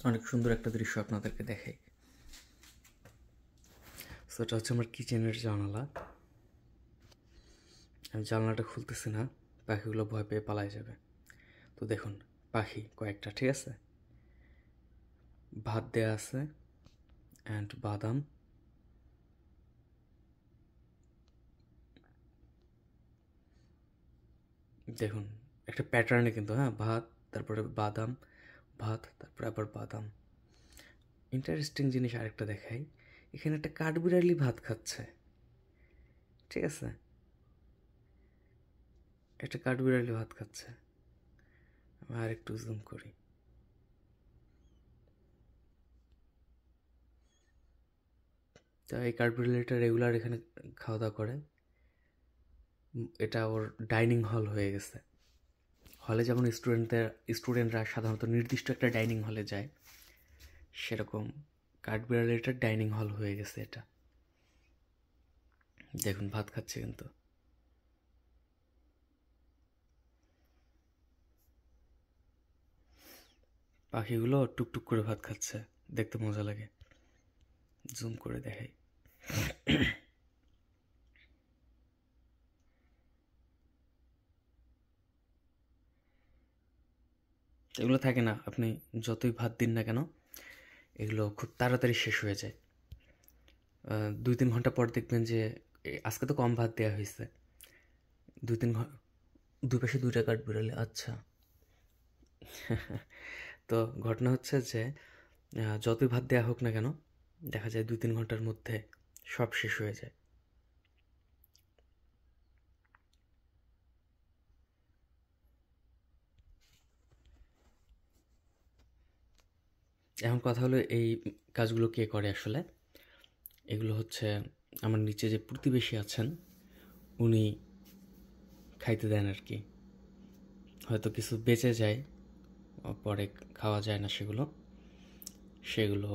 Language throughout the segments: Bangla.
অনেক সুন্দর একটা দৃশ্য আপনাদেরকে দেখাই। সো এটা হচ্ছে আমার কিচেনের জানালা। আমি জানলাটা খুলতেছি না, পাখিগুলো ভয় পেয়ে পালায় যাবে। তো দেখুন পাখি কয়েকটা, ঠিক আছে, ভাত দেয়া আছে অ্যান্ড বাদাম। দেখুন একটা প্যাটার্নে কিন্তু, হ্যাঁ, ভাত, তারপরে বাদাম, ভাত, তারপরে আবার বাদাম। ইন্টারেস্টিং জিনিস আরেকটা দেখাই, এখানে একটা কাঠবিড়ালি ভাত খাচ্ছে, ঠিক আছে, একটা কাঠবিড়ালি ভাত খাচ্ছে। আমি আর একটু জুম করি। তা এই কাঠবিড়ালিটা রেগুলার এখানে খাওয়া দাওয়া করে। এটা ওর ডাইনিং হল হয়ে গেছে। হলে যেমন স্টুডেন্টরা সাধারণত নির্দিষ্ট একটা ডাইনিং হলে যায়, সেরকম কাঠবিড়ালিটার ডাইনিং হল হয়ে গেছে এটা। দেখুন ভাত খাচ্ছে কিন্তু। পাখিগুলো টুকটুক করে ভাত খাচ্ছে, দেখতে মজা লাগে। জুম করে দেখাই। এগুলো থাকে না, আপনি যতই ভাত দিন না কেন এগুলো খুব তাড়াতাড়ি শেষ হয়ে যায়। 2-3 ঘন্টা পর দেখবেন যে আজকে তো কম ভাত দেওয়া হয়েছে, 2-3 ঘন্টা। দুই পাশে দুইটা কাঠবিড়ালি, আচ্ছা। তো ঘটনা হচ্ছে যে যতই ভাত দেওয়া হোক না কেন, দেখা যায় 2-3 ঘন্টার মধ্যে সব শেষ হয়ে যায়। এখন কথা হলো এই কাজগুলো কে করে আসলে। এগুলো হচ্ছে আমার নিচে যে প্রতিবেশী আছেন উনি খাইতে দেন আর কি। হয়তো কিছু বেঁচে যায়, পরে খাওয়া যায় না সেগুলো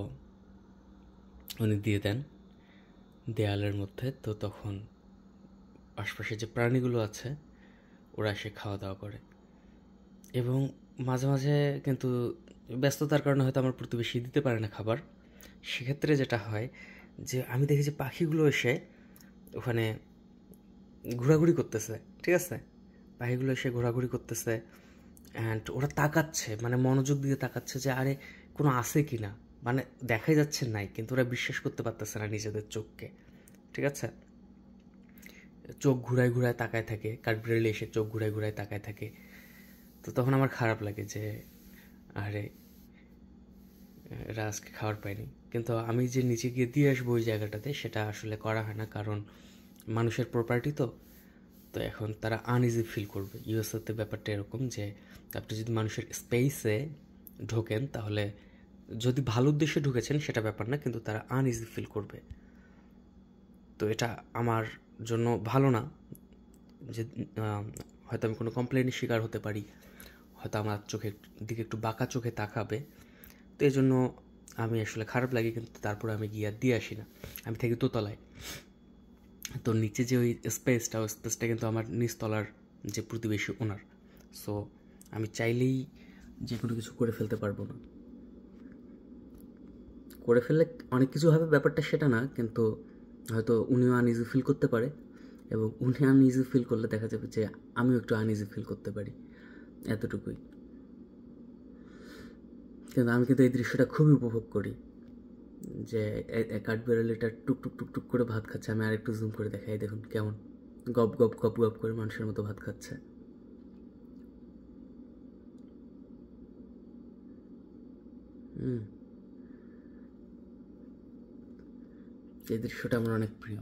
উনি দিয়ে দেন দেয়ালের মধ্যে। তো তখন আশপাশে যে প্রাণীগুলো আছে ওরা এসে খাওয়া দাওয়া করে। এবং মাঝে মাঝে কিন্তু ব্যস্ততার কারণে হয়তো আমার প্রতিবেশী দিতে পারে না খাবার। সেক্ষেত্রে যেটা হয় যে আমি দেখি যে পাখিগুলো এসে ওখানে ঘোরাঘুরি করতেছে, ঠিক আছে, পাখিগুলো এসে ঘোরাঘুরি করতেছে অ্যান্ড ওরা তাকাচ্ছে, মানে মনোযোগ দিয়ে তাকাচ্ছে যে আরে কোনো আছে কি না। মানে দেখাই যাচ্ছে নাই, কিন্তু ওরা বিশ্বাস করতে পারতেছে না নিজেদের চোখকে, ঠিক আছে। চোখ ঘুরায় ঘুরায় তাকায় থাকে, কাঠবিড়ালি এসে চোখ ঘুরায় ঘুরায় তাকায় থাকে। তো তখন আমার খারাপ লাগে যে আরে এরা আজকে খাবার পায়নি। কিন্তু আমি যে নিচে গিয়ে দিয়ে আসবো ওই জায়গাটাতে, সেটা আসলে করা হয় না, কারণ মানুষের প্রপার্টি তো। তো এখন তারা আনইজি ফিল করবে। ইউএসএতে ব্যাপারটা এরকম যে আপনি যদি মানুষের স্পেসে ঢোকেন তাহলে, যদি ভালো উদ্দেশ্যে ঢুকেছেন সেটা ব্যাপার না, কিন্তু তারা আনইজি ফিল করবে। তো এটা আমার জন্য ভালো না যে হয়তো আমি কোনো কমপ্লেনের শিকার হতে পারি, হয়তো আমার চোখের দিকে একটু বাঁকা চোখে তাকাবে। তো এই জন্য আমি আসলে খারাপ লাগে, কিন্তু তারপরে আমি গিয়ে দিয়ে আসি না। আমি থাকি দোতলায়। তো নিচে যে ওই স্পেসটা কিন্তু আমার নিচতলার যে প্রতিবেশী ওনার। সো আমি চাইলেই যে কোনো কিছু করে ফেলতে পারবো না। করে ফেললে অনেক কিছু হবে, ব্যাপারটা সেটা না, কিন্তু হয়তো উনিও আনইজি ফিল করতে পারে, এবং উনি আনইজি ফিল করলে দেখা যাবে যে আমিও একটু আনইজি ফিল করতে পারি, এতটুকুই। কিন্তু আমি কিন্তু এই দৃশ্যটা খুবই উপভোগ করি যে কাঠবিড়ালিটা টুকটুক টুকটুক করে ভাত খাচ্ছে। আমি আরেকটু জুম করে দেখাই, দেখুন কেমন গপ গপ গপ গপ করে মানুষের মতো ভাত খাচ্ছে। এই দৃশ্যটা আমার অনেক প্রিয়।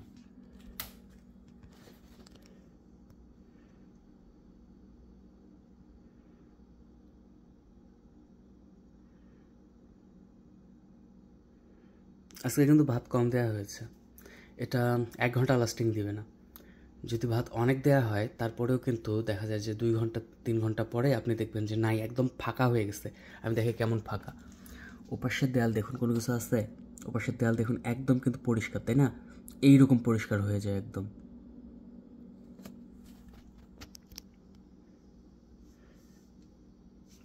আজকে কিন্তু ভাত কম দেওয়া হয়েছে, এটা 1 ঘন্টা লাস্টিং দিবে না। যদি ভাত অনেক দেওয়া হয় তারপরেও কিন্তু দেখা যায় যে 2-3 ঘন্টা পরে আপনি দেখবেন যে নাই, একদম ফাঁকা হয়ে গেছে। আমি দেখি কেমন ফাঁকা। ওপাশের দেয়াল দেখুন, কোনো কিছু আছে? ওপাশের দেয়াল দেখুন, একদম কিন্তু পরিষ্কার, তাই না? এইরকম পরিষ্কার হয়ে যায় একদম।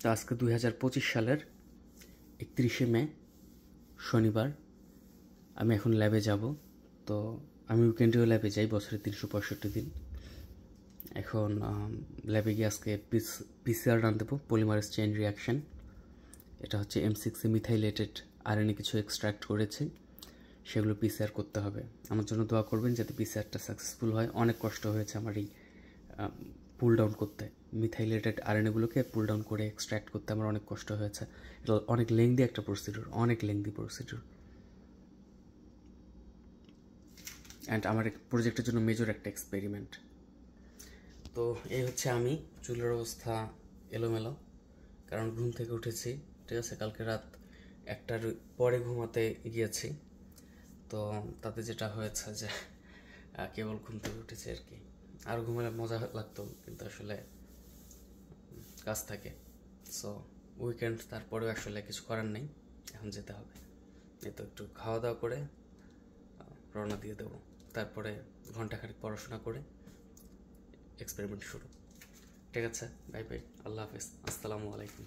তো আজকে 2025 সালের 31 মে শনিবার আমি এখন ল্যাবে যাব। তো আমি উইকেন্ডেও ল্যাবে যাই বছরে 365 দিন। এখন ল্যাবে গিয়ে আজকে পিসিআর রান দেবো, পলিমারেজ চেইন রিয়াকশন। এটা হচ্ছে M6 মিথাইলেটেড আরএনএ কিছু এক্সট্রাক্ট করেছি, সেগুলো পিসিআর করতে হবে। আমার জন্য দোয়া করবেন যাতে পিসিআরটা সাকসেসফুল হয়। অনেক কষ্ট হয়েছে আমার এই পুল ডাউন করতে, মিথাইলেটেড আরএনএগুলোকে পুল ডাউন করে এক্সট্রাক্ট করতে আমার অনেক কষ্ট হয়েছে। এটা অনেক লেংদি একটা প্রসিডিউর, অনেক লেংদি প্রসিডিউর। অ্যান্ড আমার প্রজেক্টের জন্য মেজর একটা এক্সপেরিমেন্ট। তো এই হচ্ছে আমি, চুলের অবস্থা এলোমেলো, কারণ ঘুম থেকে উঠেছি, ঠিক আছে, কালকে রাত 1টার পরে ঘুমাতে গিয়েছি। তো তাতে যেটা হয়েছে যে কেবল ঘুম থেকে উঠেছে আর কি। আর ঘুমালে মজা লাগতো, কিন্তু আসলে কাজ থাকে। সো উইকেন্ড, তারপরেও আসলে কিছু করার নেই, এখন যেতে হবে। এই তো একটু খাওয়া দাওয়া করে রওনা দিয়ে দেবো, তারপরে ঘন্টাখানেক পড়াশোনা করে এক্সপেরিমেন্ট শুরু। ঠিক আছে, বাই বাই, আল্লাহ হাফেজ, আসসালামু আলাইকুম।